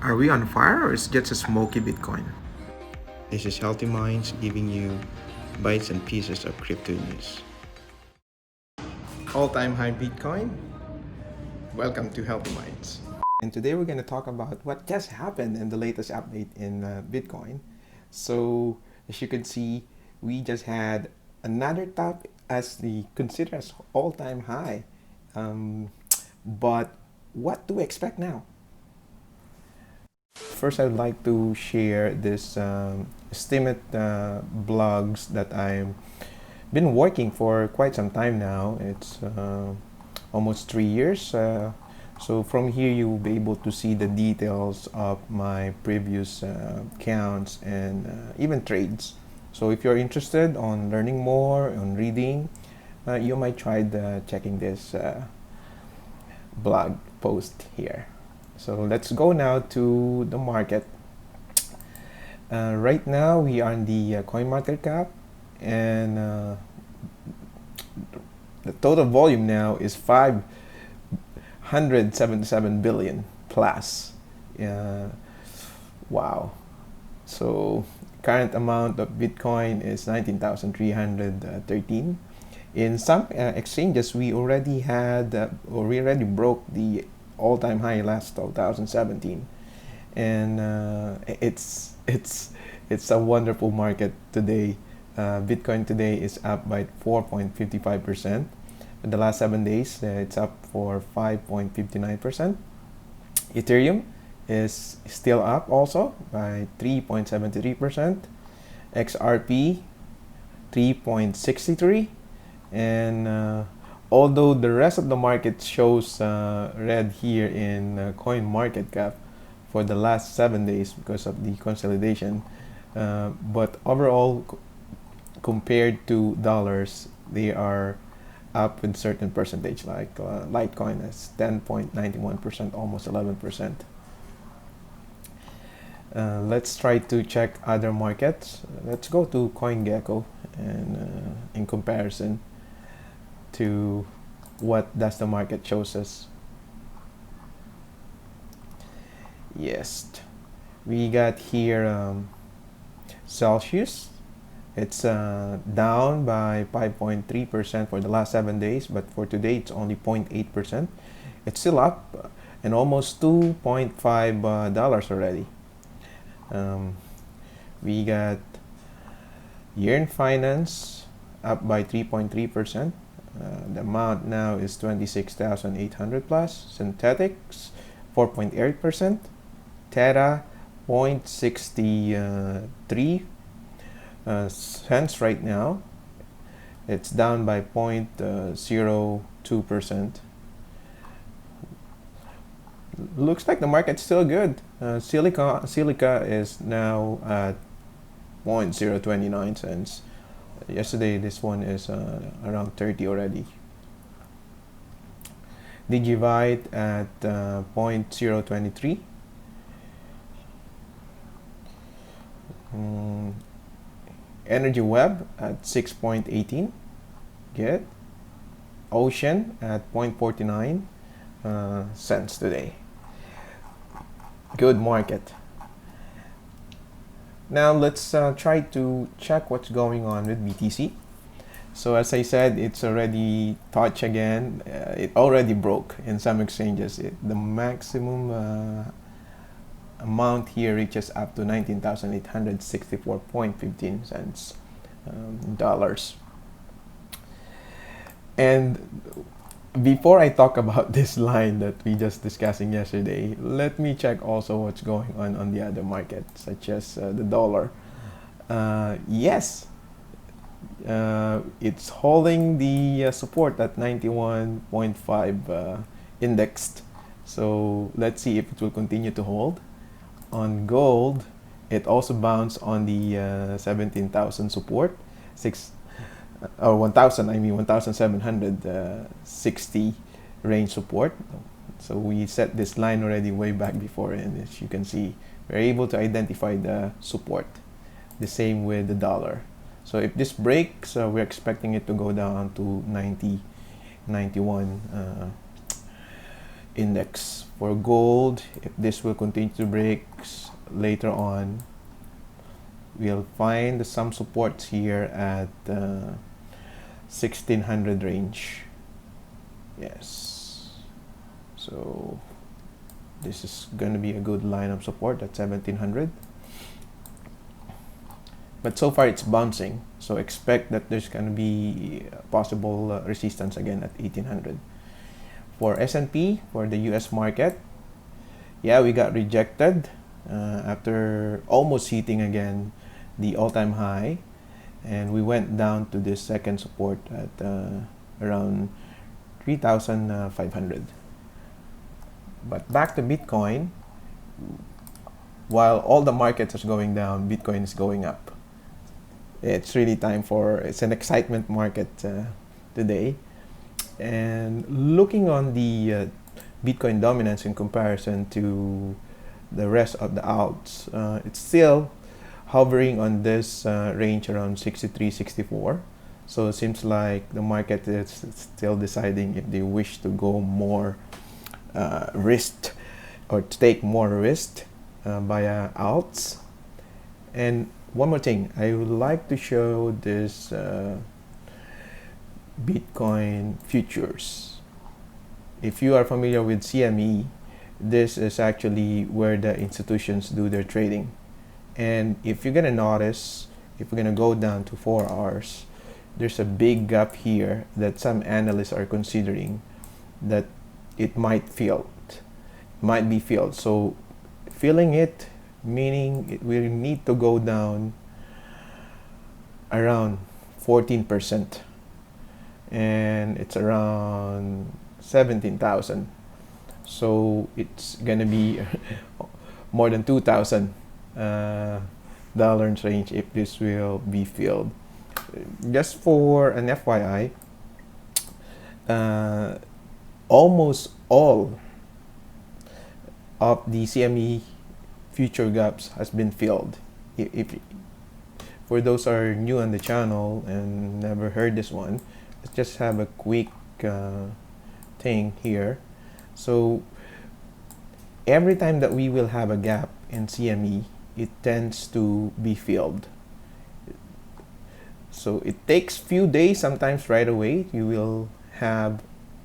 Are we on fire or is it just a smoky Bitcoin? This is Healthy Minds giving you bites and pieces of crypto news. All-time high Bitcoin? Welcome to Healthy Minds. And today we're going to talk about what just happened in the latest update in Bitcoin. So as you can see, we just had another top as the considered as all-time high. But what do we expect now? First, I'd like to share this estimate blogs that I've been working for quite some time now. It's almost 3 years. So from here, you will be able to see the details of my previous counts and even trades. So if you're interested on learning more, on reading, you might try checking this blog post here. So let's go now to the market. Right now we are on the coin market cap, and the total volume now is 577 billion plus. Wow. So current amount of Bitcoin is 19,313. In some exchanges, we already had or we already broke the all-time high last 2017, and it's a wonderful market today. Bitcoin today is up by 4.55%. In the last 7 days, it's up for 5.59%. Ethereum is still up also by 3.73%. XRP 3.63, and although the rest of the market shows red here in coin market cap for the last 7 days because of the consolidation, but overall compared to dollars, they are up in certain percentage, like Litecoin is 10.91%, almost 11%. Let's try to check other markets. Let's go to CoinGecko, and in comparison to what does the market shows us. Yes, we got here Celsius. It's down by 5.3% for the last 7 days, but for today it's only 0.8%. It's still up and almost $2.5 already. We got Yearn Finance up by 3.3%. The amount now is 26,800 plus. Synthetics 4.8%. Terra 0.63 cents right now. It's down by 0.02%. Looks like the market's still good. Silica is now at 0.029 cents. Yesterday this one is around 30 already. Digivite at 0.023. Energy Web at 6.18. Get Ocean at 0.49 cents today. Good market. Now let's try to check what's going on with BTC. So as I said, it's already touched again. It already broke in some exchanges. The maximum amount here reaches up to 19,864.15 cents dollars. And before I talk about this line that we just discussing yesterday, let me check also what's going on the other markets, such as the dollar. Yes, it's holding the support at 91.5 indexed. So let's see if it will continue to hold. On gold, it also bounced on the 17,000 support, 1,760 range support. So we set this line already way back before, and as you can see, we're able to identify the support. The same with the dollar. So if this breaks, we're expecting it to go down to 90, 91 index. For gold, if this will continue to break later on, we'll find some supports here at 1600 range. Yes, so this is going to be a good line of support at 1700. But so far it's bouncing, so expect that there's going to be possible resistance again at 1800. For S&P, for the US market, yeah, we got rejected after almost hitting again the all-time high, and we went down to this second support at around 3,500. But back to Bitcoin, while all the markets is going down, Bitcoin is going up. It's really time for, it's an excitement market today. And looking on the Bitcoin dominance in comparison to the rest of the alts, it's still hovering on this range around 63, 64. So it seems like the market is still deciding if they wish to go more risk or to take more risk via alts. And one more thing, I would like to show this Bitcoin futures. If you are familiar with CME, this is actually where the institutions do their trading. And if you're gonna notice, if we're gonna go down to 4 hours, there's a big gap here that some analysts are considering that it might be filled. So filling it, meaning it will need to go down around 14%, and it's around 17,000. So it's gonna be more than 2,000 dollars range if this will be filled. Just for an FYI, almost all of the CME future gaps has been filled. If for those are new on the channel and never heard this one, let's just have a quick thing here. So every time that we will have a gap in CME, it tends to be filled. So it takes few days, sometimes right away, you will have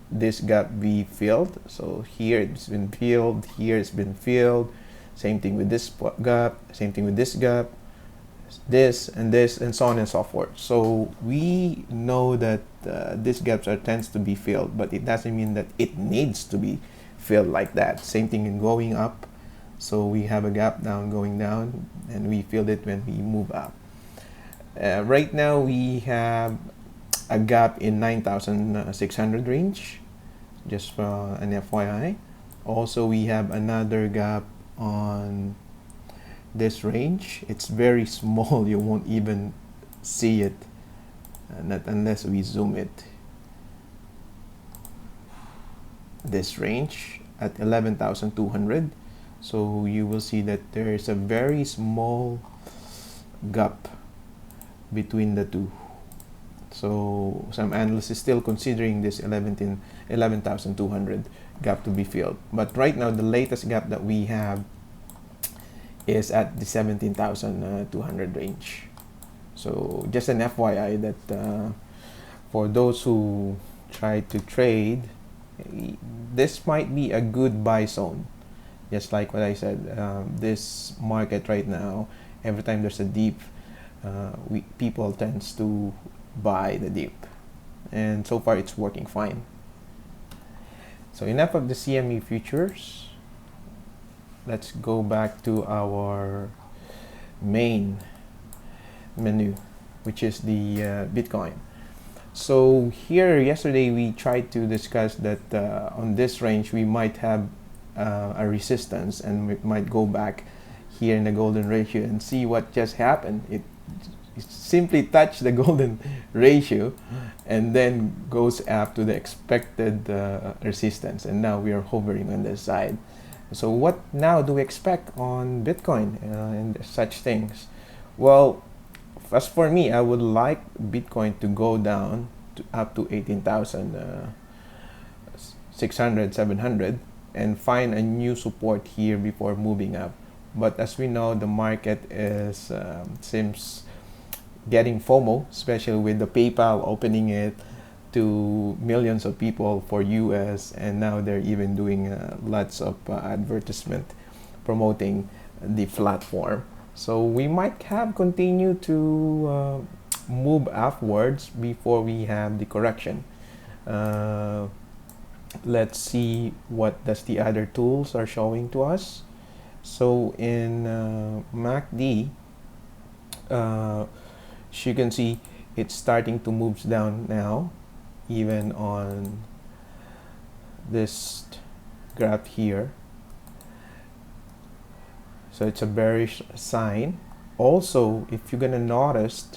this gap be filled. So here it's been filled, here it's been filled. Same thing with this gap, same thing with this gap, this, and so on and so forth. So we know that these gaps tends to be filled, but it doesn't mean that it needs to be filled like that. Same thing in going up. So we have a gap down going down, and we filled it when we move up. Right now we have a gap in 9,600 range, just for an FYI. Also, we have another gap on this range. It's very small, you won't even see it, not unless we zoom it. This range at 11,200. So you will see that there is a very small gap between the two. So some analysts is still considering this 11,200 gap to be filled. But right now, the latest gap that we have is at the 17,200 range. So just an FYI that for those who try to trade, this might be a good buy zone. Just like what I said, this market right now, every time there's a dip, people tends to buy the dip, and so far it's working fine. So enough of the CME futures. Let's go back to our main menu, which is the Bitcoin. So here yesterday we tried to discuss that on this range we might have a resistance, and we might go back here in the golden ratio and see what just happened. It simply touched the golden ratio and then goes up to the expected resistance, and now we are hovering on this side. So what now do we expect on Bitcoin and such things? Well, as for me, I would like Bitcoin to go down to up to 18,600, 700. and find a new support here before moving up. But as we know, the market is seems getting FOMO, especially with the PayPal opening it to millions of people for US, and now they're even doing lots of advertisement promoting the platform. So we might have continued to move upwards before we have the correction. Let's see what does the other tools are showing to us. So in MACD, as you can see, it's starting to move down now, even on this graph here. So it's a bearish sign. Also, if you're gonna notice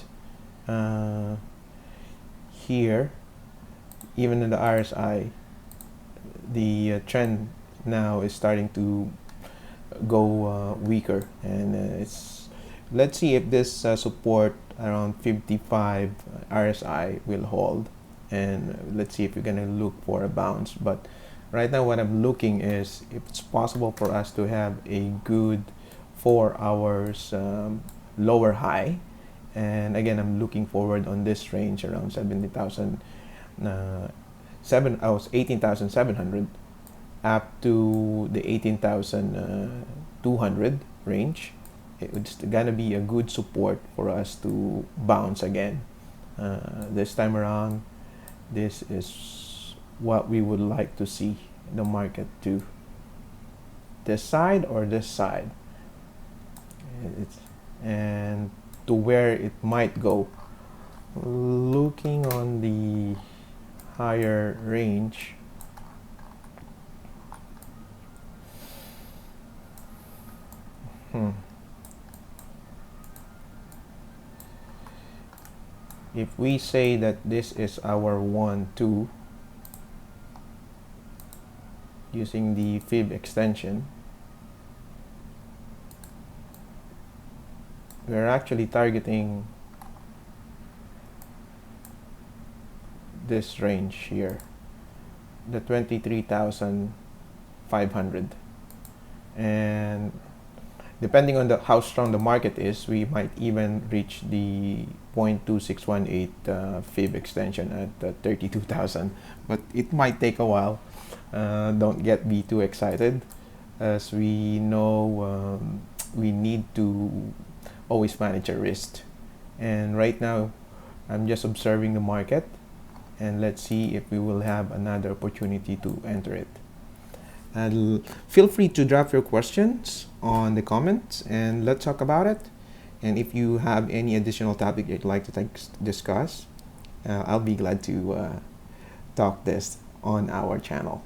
here, even in the RSI, the trend now is starting to go weaker, and let's see if this support around 55 RSI will hold, and let's see if we're gonna look for a bounce. But right now what I'm looking is if it's possible for us to have a good 4 hours lower high, and again I'm looking forward on this range around 18,700 up to the 18,200 range. It's gonna be a good support for us to bounce again. This time around, this is what we would like to see the market do. This side or this side, and to where it might go. Looking on the higher range, if we say that this is our 1-2 using the fib extension, we're actually targeting this range here, the 23,500, and depending on how strong the market is, we might even reach the 0.2618 fib extension at 32,000, but it might take a while. Don't get me too excited, as we know we need to always manage a risk. And right now I'm just observing the market, and let's see if we will have another opportunity to enter it. And feel free to drop your questions on the comments and let's talk about it. And if you have any additional topic you'd like to discuss, I'll be glad to talk this on our channel.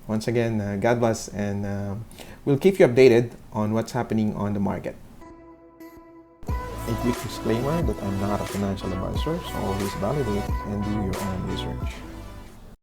Once again, God bless, and we'll keep you updated on what's happening on the market. A quick disclaimer that I'm not a financial advisor, so always validate and do your own research.